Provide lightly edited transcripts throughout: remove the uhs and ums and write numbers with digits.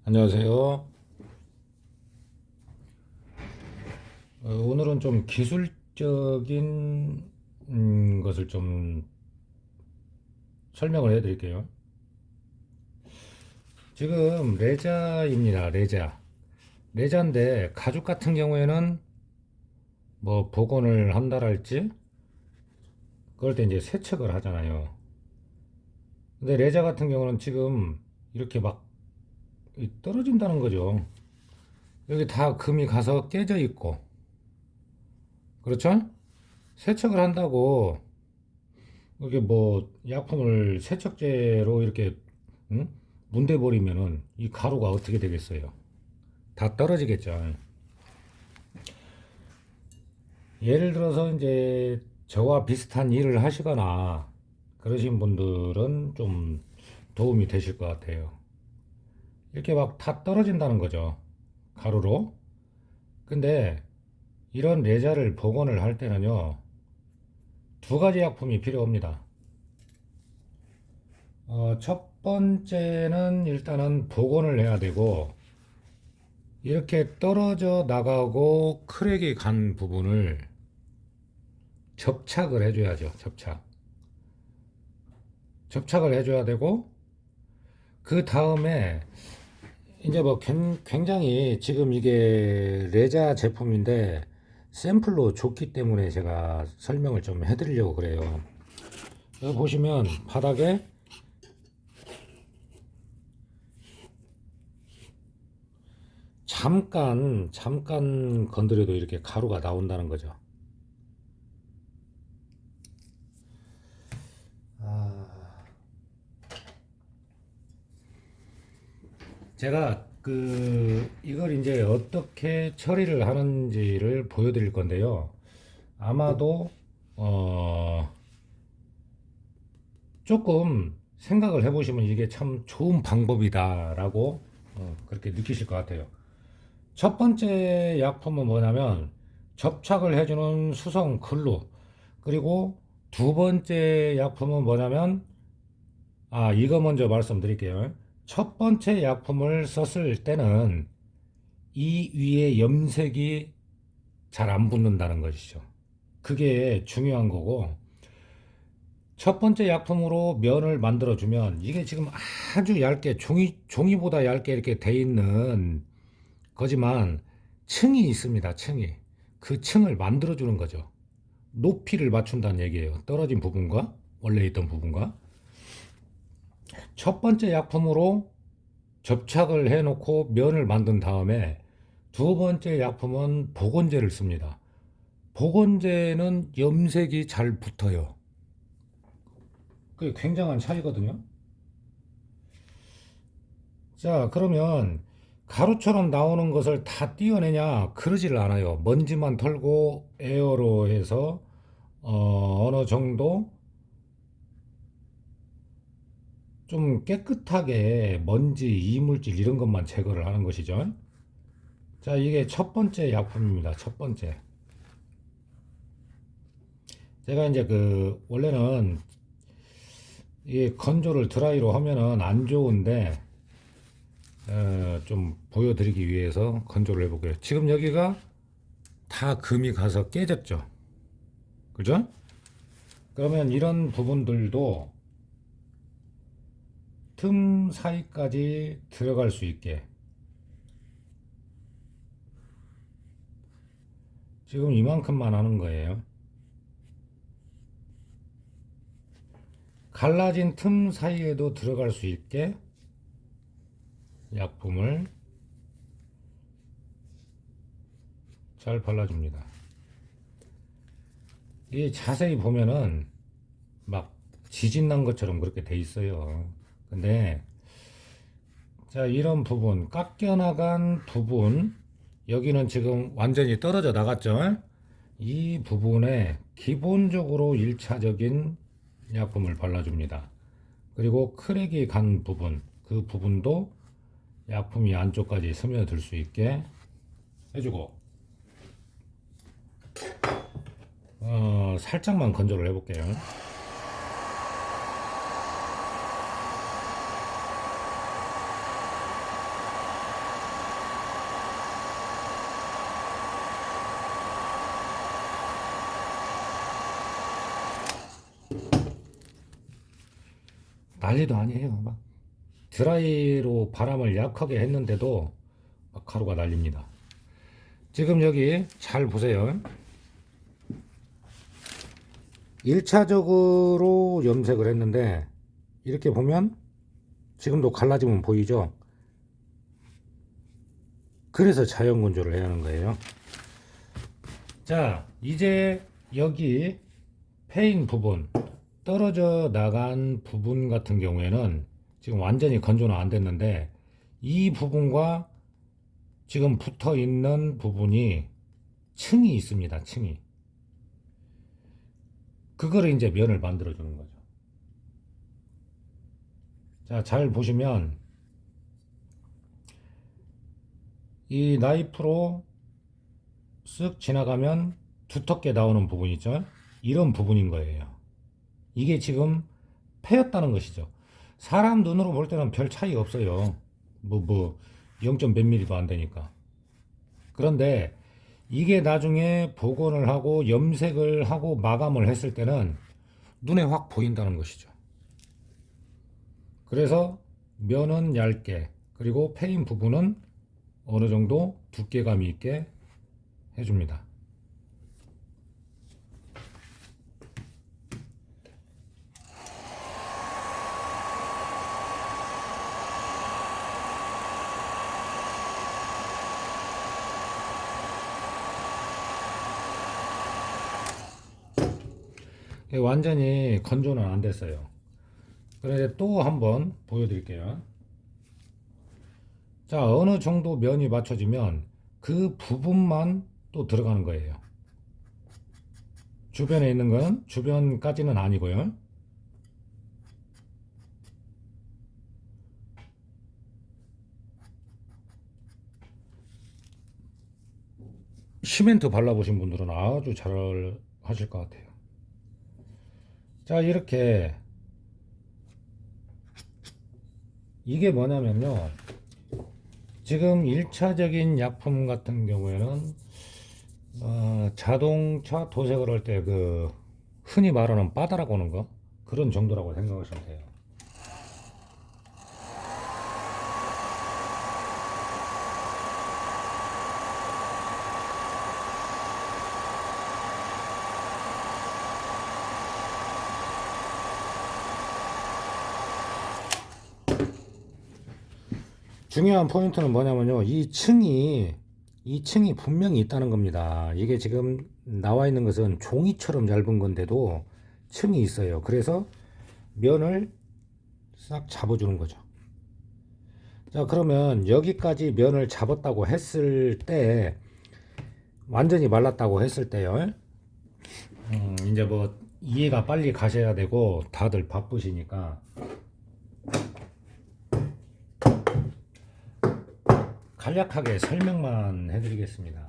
안녕하세요. 오늘은 좀 기술적인 것을 좀 설명을 해드릴게요. 지금 레자입니다. 레자인데 가죽 같은 경우에는 뭐 복원을 한다랄지 그럴 때 이제 세척을 하잖아요. 근데 레자 같은 경우는 지금 이렇게 막 떨어진다는 거죠. 여기 다 금이 가서 깨져 있고, 그렇죠? 세척을 한다고 이게 뭐 약품을 세척제로 이렇게 응? 문대 버리면은 이 가루가 어떻게 되겠어요? 다 떨어지겠죠. 예를 들어서 이제 저와 비슷한 일을 하시거나 그러신 분들은 좀 도움이 되실 것 같아요. 이렇게 막 다 떨어진다는 거죠. 가루로. 근데 이런 레자를 복원을 할 때는요, 두 가지 약품이 필요합니다. 첫 번째는 일단은 복원을 해야 되고, 이렇게 떨어져 나가고 크랙이 간 부분을 접착을 해줘야죠. 접착을 해줘야 되고, 그 다음에 이제 뭐 굉장히 지금 이게 레자 제품인데 샘플로 줬기 때문에 제가 설명을 좀 해드리려고 그래요. 여기 보시면 바닥에 잠깐 건드려도 이렇게 가루가 나온다는 거죠. 제가 이걸 이제 어떻게 처리를 하는지를 보여드릴 건데요. 아마도 어 조금 생각을 해보시면 이게 참 좋은 방법이다라고 그렇게 느끼실 것 같아요. 첫 번째 약품은 뭐냐면 접착을 해주는 수성 글루, 그리고 두 번째 약품은 뭐냐면 이거 먼저 말씀드릴게요. 첫 번째 약품을 썼을 때는 이 위에 염색이 잘 안 붙는다는 것이죠. 그게 중요한 거고, 첫 번째 약품으로 면을 만들어주면 이게 지금 아주 얇게 종이보다 얇게 이렇게 돼 있는 거지만 층이 있습니다. 그 층을 만들어주는 거죠. 높이를 맞춘다는 얘기예요. 떨어진 부분과 원래 있던 부분과. 첫 번째 약품으로 접착을 해놓고 면을 만든 다음에 두 번째 약품은 보건제를 씁니다. 보건제는 염색이 잘 붙어요. 그게 굉장한 차이거든요. 자, 그러면 가루처럼 나오는 것을 다 띄어내냐? 그러지를 않아요. 먼지만 털고 에어로 해서 어느 정도 좀 깨끗하게 먼지, 이물질 이런 것만 제거를 하는 것이죠. 자, 이게 첫 번째 약품입니다. 첫 번째. 제가 이제 원래는 이 건조를 드라이로 하면은 안 좋은데, 좀 보여드리기 위해서 건조를 해볼게요. 지금 여기가 다 금이 가서 깨졌죠. 그죠? 그러면 이런 부분들도 틈 사이까지 들어갈 수 있게 지금 이만큼만 하는 거예요. 갈라진 틈 사이에도 들어갈 수 있게 약품을 잘 발라줍니다. 이 자세히 보면은 막 지진 난 것처럼 그렇게 돼 있어요. 근데 자, 이런 부분, 깎여나간 부분, 여기는 지금 완전히 떨어져 나갔죠. 이 부분에 기본적으로 1차적인 약품을 발라줍니다. 그리고 크랙이 간 부분, 그 부분도 약품이 안쪽까지 스며들 수 있게 해주고, 살짝만 건조를 해볼게요. 난리도 아니에요. 막 드라이로 바람을 약하게 했는데도 막 가루가 날립니다. 지금 여기 잘 보세요. 1차적으로 염색을 했는데 이렇게 보면 지금도 갈라지면 보이죠? 그래서 자연 건조를 해야 하는 거예요. 자, 이제 여기 패인 부분, 떨어져 나간 부분 같은 경우에는 지금 완전히 건조는 안 됐는데 이 부분과 지금 붙어 있는 부분이 층이 있습니다. 층이. 그거를 이제 면을 만들어 주는 거죠. 자, 잘 보시면 이 나이프로 쓱 지나가면 두텁게 나오는 부분 있죠? 이런 부분인 거예요. 이게 지금 패였다는 것이죠. 사람 눈으로 볼 때는 별 차이 없어요. 0. 몇 미리도 안 되니까. 그런데 이게 나중에 복원을 하고 염색을 하고 마감을 했을 때는 눈에 확 보인다는 것이죠. 그래서 면은 얇게, 그리고 패인 부분은 어느 정도 두께감이 있게 해줍니다. 완전히 건조는 안 됐어요. 그런데 또 한번 보여드릴게요. 자, 어느 정도 면이 맞춰지면 그 부분만 또 들어가는 거예요. 주변에 있는 건 주변까지는 아니고요. 시멘트 발라보신 분들은 아주 잘 하실 것 같아요. 자, 이렇게 이게 뭐냐면요. 지금 1차적인 약품 같은 경우에는 자동차 도색을 할 때 그 흔히 말하는 바다라고 하는 거 그런 정도라고 생각하시면 돼요. 중요한 포인트는 뭐냐면요. 이 층이 분명히 있다는 겁니다. 이게 지금 나와 있는 것은 종이처럼 얇은 건데도 층이 있어요. 그래서 면을 싹 잡아주는 거죠. 자, 그러면 여기까지 면을 잡았다고 했을 때, 완전히 말랐다고 했을 때요. 이제 뭐 이해가 빨리 가셔야 되고 다들 바쁘시니까 간략하게 설명만 해드리겠습니다.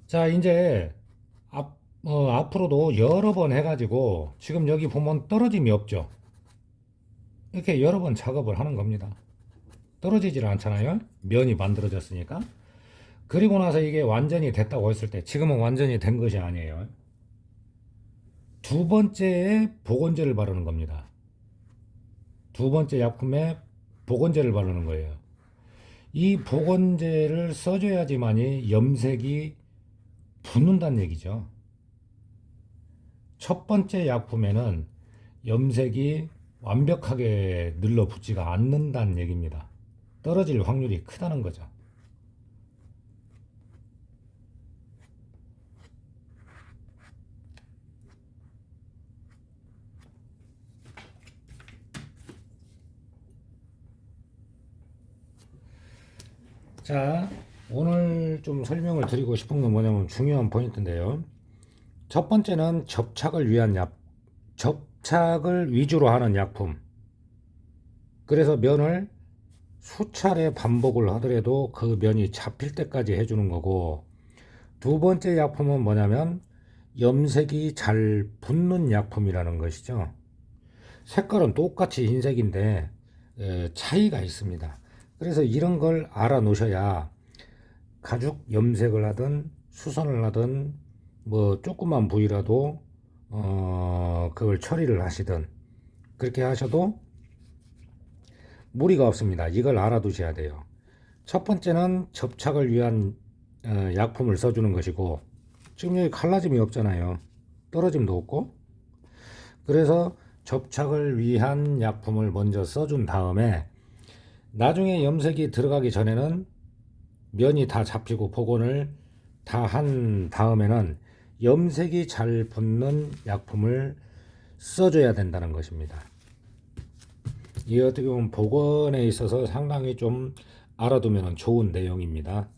자, 이제 앞으로도 여러 번 해가지고 지금 여기 보면 떨어짐이 없죠. 이렇게 여러 번 작업을 하는 겁니다. 떨어지질 않잖아요. 면이 만들어졌으니까. 그리고 나서 이게 완전히 됐다고 했을 때, 지금은 완전히 된 것이 아니에요. 두 번째에 보건제를 바르는 겁니다. 두 번째 약품에 보건제를 바르는 거예요. 이 보건제를 써줘야지만이 염색이 붙는다는 얘기죠. 첫 번째 약품에는 염색이 완벽하게 눌러붙지가 않는다는 얘기입니다. 떨어질 확률이 크다는 거죠. 자, 오늘 좀 설명을 드리고 싶은 건 뭐냐면 중요한 포인트인데요. 첫 번째는 접착을 위주로 하는 약품. 그래서 면을 수차례 반복을 하더라도 그 면이 잡힐 때까지 해주는 거고, 두 번째 약품은 뭐냐면 염색이 잘 붙는 약품이라는 것이죠. 색깔은 똑같이 흰색인데 차이가 있습니다. 그래서 이런 걸 알아 놓으셔야 가죽 염색을 하든 수선을 하든 뭐 조그만 부위라도 그걸 처리를 하시든 그렇게 하셔도 무리가 없습니다. 이걸 알아두셔야 돼요. 첫 번째는 접착을 위한 약품을 써주는 것이고, 지금 여기 갈라짐이 없잖아요. 떨어짐도 없고. 그래서 접착을 위한 약품을 먼저 써준 다음에 나중에 염색이 들어가기 전에는 면이 다 잡히고 복원을 다 한 다음에는 염색이 잘 붙는 약품을 써줘야 된다는 것입니다. 이 어떻게 보면 복원에 있어서 상당히 좀 알아두면 좋은 내용입니다.